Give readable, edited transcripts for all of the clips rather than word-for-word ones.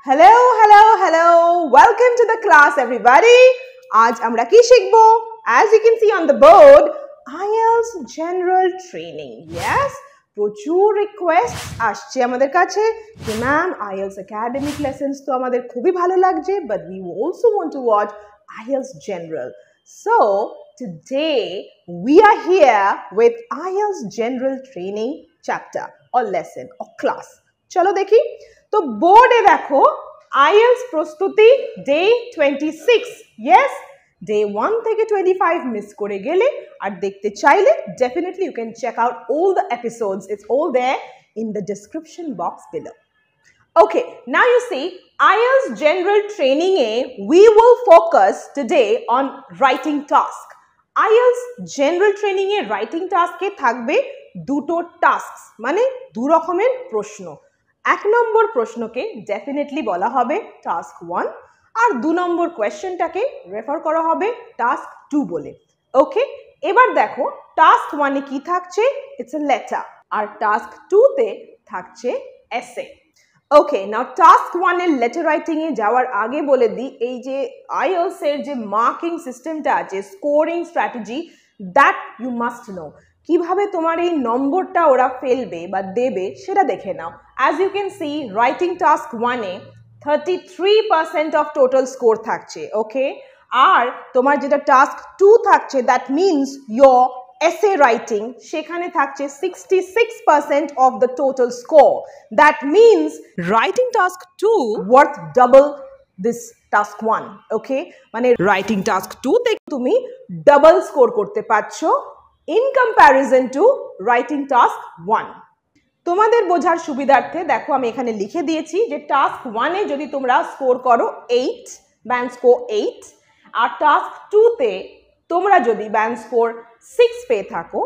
Hello, hello, hello. Welcome to the class, everybody. आज আমরা কি শিখবো? As you can see on the board, IELTS General Training. Yes, প্রচুর request আসছে আমাদের কাছে যে ম্যাম IELTS academic lessons তো আমাদের খুবই ভালো লাগছে, but we also want to watch IELTS General. So today we are here with IELTS General Training chapter or lesson or class. চলো দেখি। তো বোর্ডে দেখো IELTS প্রস্তুতি ডে 26। ইয়েস, ডে 1 থেকে 25 মিস করে গেলে আর দেখতে চাইলে definitely you can check out all the episodes. It's all there in the description box below. Okay, now you see IELTS general training we will focus today on writing task. IELTS general training writing task থাকবে দুটো tasks, মানে দু রকমের প্রশ্ন। এক নম্বর প্রশ্নকে definitely বলা হবে task 1 আর দু নম্বর কোয়েশ্চেনটাকে রেফার করা হবে টাস্ক 2 বলে। ওকে, এবার দেখো টাস্ক 1 এ কি থাকছে, ইটস এ লেটার, আর টাস্ক 2 তে থাকছে এসে। ওকে, নাও টাস্ক 1 এর লেটার রাইটিং এ যাওয়ার আগে বলে দিই এই যে IELTS এর যে মার্কিং সিস্টেমটা আছে, scoring strategy, that you must know. কিভাবে তোমার এই নম্বরটা ওরা ফেলবে বা দেবে সেটা দেখে নাও। As you can see writing task 1 এ 33% অফ টোটাল স্কোর থাকছে। ওকে, আর তোমার যেটা টাস্ক 2 থাকছে that means your essay writing, সেখানে থাকছে 66% of the total score. That means writing task 2 worth double this task 1. Okay, মানে writing task 2 তে তুমি ডাবল স্কোর করতে পারছো in comparison to writing task 1. তোমাদের বোঝার সুবিধার্থে দেখো আমি এখানে লিখে দিয়েছি যে টাস্ক 1 এ যদি তোমরা স্কোর করো 8, ব্যান্ড স্কোর 8, আর টাস্ক 2 তে তোমরা যদি ব্যান্ড স্কোর 6 পেয়ে থাকো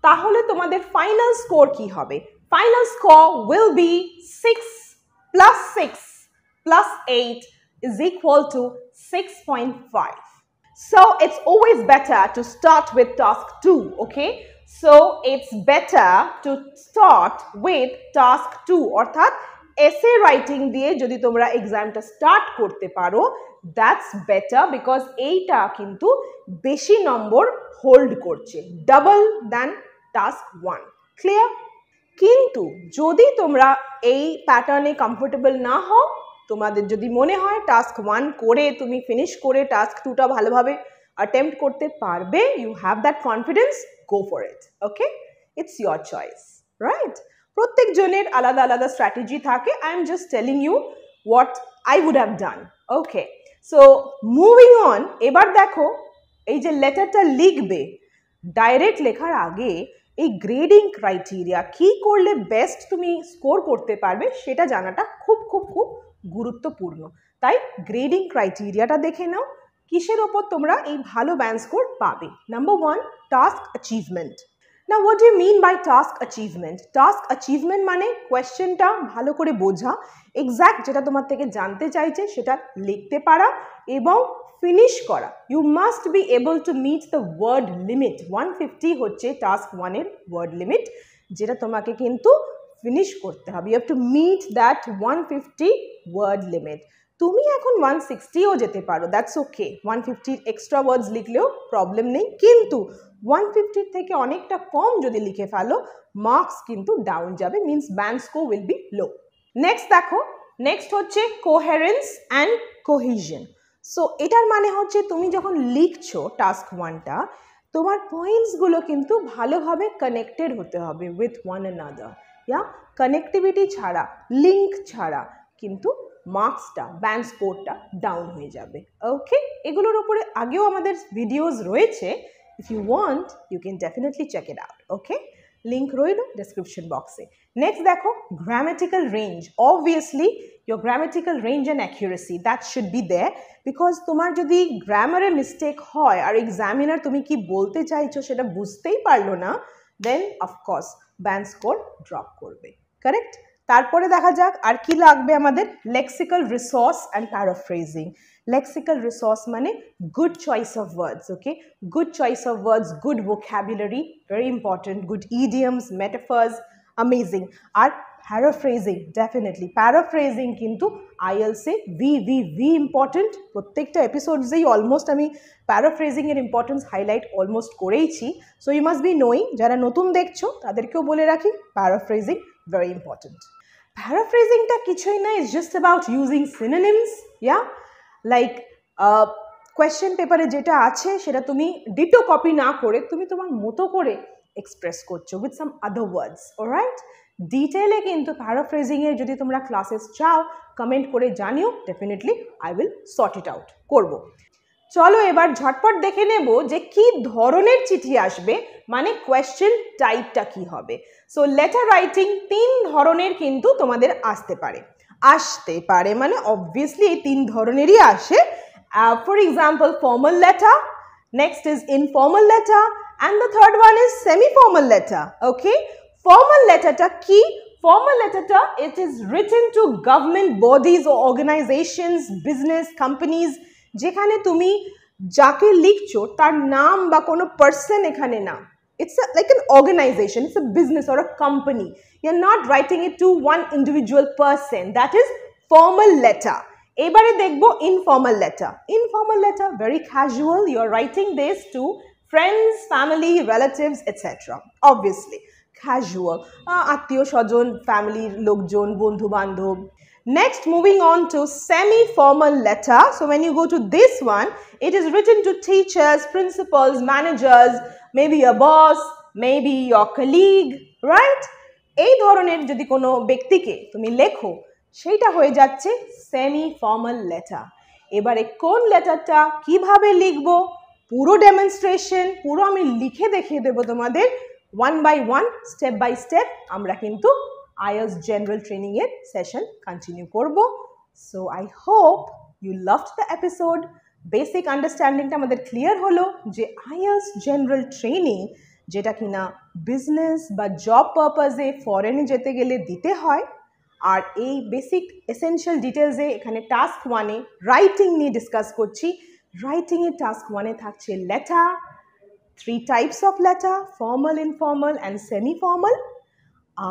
তাহলে তোমাদের ফাইনাল স্কোর কি হবে? Final score will be 6 plus 6 plus 8 is equal to 6.5. So it's always better to start with task 2, okay? So it's better to start with task 2, অর্থাৎ essay writing দিয়ে যদি তোমরা এক্সামটা স্টার্ট করতে পারো that's better because এইটা কিন্তু বেশি নম্বর হোল্ড করছে, ডাবল দ্যান টাস্ক 1। ক্লিয়ার? কিন্তু যদি তোমরা এই প্যাটার্নে কমফোর্টেবল না হও, তোমাদের যদি মনে হয় টাস্ক 1 করে তুমি ফিনিশ করে টাস্ক 2টা ভালোভাবে অ্যাটেম্প্ট করতে পারবে, you have that confidence, go for it. Okay, it's your choice, right? প্রত্যেক জনের আলাদা আলাদা স্ট্র্যাটেজি থাকে। I am just telling you what I would have done. Okay, so moving on. এবার দেখো এই যে লেটারটা লিখবে, ডাইরেক্ট লেখার আগে এই গ্রেডিং ক্রাইটেরিয়া কি করলে বেস্ট তুমি স্কোর করতে পারবে সেটা জানাটা খুব খুব খুব গুরুত্বপূর্ণ। তাই গ্রেডিং ক্রাইটেরিয়াটা দেখে নাও কিসের ওপর তোমরা এই ভালো ব্যান্ড স্কোর পাবে। Number 1, task achievement. Now what do you mean by task achievement? Task achievement মানে কোয়েশ্চেনটা ভালো করে বোঝা, এক্স্যাক্ট যেটা তোমার থেকে জানতে চাইছে সেটা লিখতে পারা এবং ফিনিশ করা। You must be able to meet the word limit. 150 হচ্ছে টাস্ক 1 এর ওয়ার্ড লিমিট, যেটা তোমাকে কিন্তু ফিনিশ করতে হবে। You have to meet that 150 word limit. তুমি এখন 160ও যেতে পারো, দ্যাটস ওকে। 150 এক্সট্রা ওয়ার্ডস লিখলেও প্রবলেম নেই, কিন্তু 150 থেকে অনেকটা কম যদি লিখে ফেলো মার্কস কিন্তু ডাউন যাবে, means band score will be low. Next দেখো, নেক্সট হচ্ছে কোহেরেন্স অ্যান্ড কোহিশন। সো এটার মানে হচ্ছে তুমি যখন লিখছো টাস্ক 1টা, তোমার পয়েন্টসগুলো কিন্তু ভালোভাবে কানেক্টেড হতে হবে with one another. Yeah, connectivity ছাড়া, লিঙ্ক ছাড়া কিন্তু মার্কসটা, ব্যান্ড স্কোরটা ডাউন হয়ে যাবে। ওকে, এগুলোর উপরে আগেও আমাদের ভিডিওস রয়েছে। If you want, you can definitely check it out. Okay, link রইলো description box এ। Next দেখো grammatical range. Obviously your grammatical range and accuracy that should be there, because তোমার যদি গ্রামারে মিস্টেক হয় আর এক্সামিনার তুমি কি বলতে চাইছো সেটা বুঝতেই পারলো না, then of course band score drop করবে। কারেক্ট? তারপরে দেখা যাক আর কি লাগবে আমাদের, lexical resource and paraphrasing. Lexical resource মানে good choice of words. Okay, good choice of words, good vocabulary, very important, good idioms, metaphors, amazing. আর প্যারাফ্রেজিং, ডেফিনেটলি প্যারাফ্রেজিং কিন্তু আইএলসে ভি ইম্পর্টেন্ট। প্রত্যেকটা এপিসোডসেই অলমোস্ট আমি প্যারাফ্রেজিংয়ের ইম্পর্টেন্স হাইলাইট অলমোস্ট করেইছি। So you must be knowing, যারা নতুন দেখছো তাদেরকেও বলে রাখি প্যারাফ্রেজিং ভেরি ইম্পর্টেন্ট। প্যারাফ্রেজিংটা কিছুই না, it's just about using synonyms, yeah like question পেপারে যেটা আছে সেটা তুমি ডিটো কপি না করে তুমি তোমার মতো করে এক্সপ্রেস করছো with some other words, alright? ডিটেলে কিন্তু প্যারাফ্রেজিংয়ের যদি তোমরা ক্লাসেস চাও কমেন্ট করে জানিও, definitely I will sort it out করবো। চলো এবার ঝটপট দেখে নেব যে কি ধরনের চিঠি আসবে, মানে কোয়েশ্চেন টাইপটা কি হবে। সো লেটার রাইটিং 3 ধরনের কিন্তু তোমাদের আসতে পারে মানে অবভিয়াসলি এই 3 ধরনেরই আসে। For example formal letter, next is informal letter, and the third one is semi formal letter. Okay, formal লেটারটা কি? ফর্মাল লেটারটা it is written to government bodies ও অর্গানাইজেশনস, বিজনেস কোম্পানিজ, যেখানে তুমি যাকে লিখছো তার নাম বা কোনো পার্সন এখানে না। It's like an organization, it's a business or a company. You're not writing it to one individual person. That is formal letter. এবারে দেখবো informal letter. Informal letter, very casual. You're writing this to friends, family, relatives, etc. Obviously, casual. আত্মীয় স্বজন, family, লোকজন, বন্ধু বান্ধব। Next, moving on to semi-formal letter. So when you go to this one, it is written to teachers, principals, managers, maybe your boss, maybe your colleague, right? এই ধরনের যদি কোনো ব্যক্তিকে তুমি লেখো সেইটা হয়ে যাচ্ছে সেমি ফর্মাল লেটার। এবারে কোন লেটারটা কিভাবে লিখবো পুরো ডেমনস্ট্রেশন, পুরো আমি লিখে দেখিয়ে দেবো তোমাদের one by one, step by step. আমরা কিন্তু IELTS জেনারেল ট্রেনিং এর সেশন কন্টিনিউ করব। So I hope you loved the episode. Basic আন্ডারস্ট্যান্ডিংটা আমাদের ক্লিয়ার হলো যে IELTS জেনারেল ট্রেনিং যেটা কিনা বিজনেস বা জব পারপাসে ফরেনে যেতে গেলে দিতে হয়, আর এই বেসিক এসেনশিয়াল ডিটেলসে এখানে টাস্ক 1-এ রাইটিং নিয়ে ডিসকাস করছি। রাইটিংয়ের টাস্ক 1-এ থাকছে letter, 3 types of letter, formal, informal and semi formal.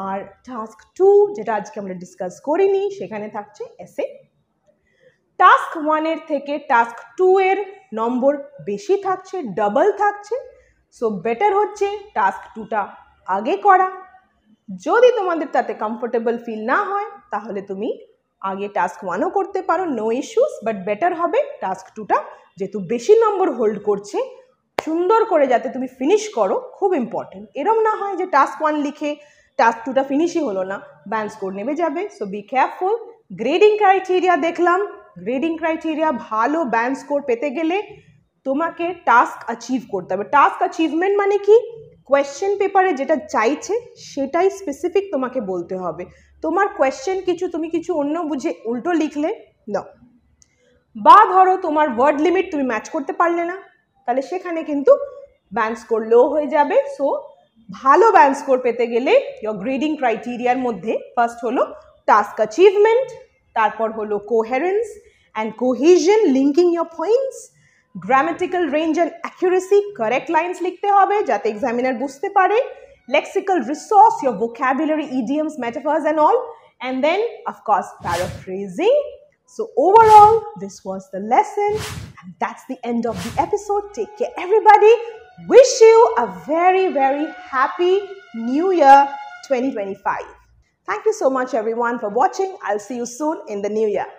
আর টাস্ক 2 যেটা আজকে আমরা ডিসকাস করিনি সেখানে থাকছে এসে। টাস্ক 1-এর থেকে টাস্ক 2-এর নম্বর বেশি থাকছে, ডাবল থাকছে। সো বেটার হচ্ছে টাস্ক 2টা আগে করা। যদি তোমাদের তাতে কমফোর্টেবল ফিল না হয় তাহলে তুমি আগে টাস্ক 1ও করতে পারো, নো ইস্যুস, বাট বেটার হবে টাস্ক 2টা যেহেতু বেশি নম্বর হোল্ড করছে সুন্দর করে যাতে তুমি ফিনিশ করো, খুব ইম্পর্টেন্ট। এরম না হয় যে টাস্ক 1 লিখে টাস্ক 2টা ফিনিশই হলো না, ব্যান্ড স্কোর নেমে যাবে। So be careful. Grading criteria দেখলাম, গ্রেডিং ক্রাইটেরিয়া ভালো ব্যান্ড স্কোর পেতে গেলে তোমাকে টাস্ক অ্যাচিভ করতে হবে। টাস্ক অ্যাচিভমেন্ট মানে কি? কোয়েশ্চেন পেপারে যেটা চাইছে সেটাই স্পেসিফিক তোমাকে বলতে হবে। তোমার কোয়েশ্চেন কিছু, তুমি কিছু অন্য বুঝে উল্টো লিখলে না, বা ধরো তোমার ওয়ার্ড লিমিট তুমি ম্যাচ করতে পারলে না, তাহলে সেখানে কিন্তু ব্যান্ড স্কোর লো হয়ে যাবে। সো ভালো ব্যান্ড স্কোর পেতে গেলে ইয়োর গ্রেডিং ক্রাইটেরিয়ার মধ্যে ফার্স্ট হলো টাস্ক অ্যাচিভমেন্ট, তারপর হলো coherence and cohesion, linking your points, grammatical range and accuracy, correct lines লিখতে হবে যাতে এক্সামিনার বুঝতে পারে, lexical resource, your vocabulary, idioms, metaphors and all, and then of course paraphrasing. So overall this was the lesson and that's the end of the episode. Take care everybody. Wish you a very very happy new year 2025. Thank you so much everyone for watching. I'll see you soon in the new year.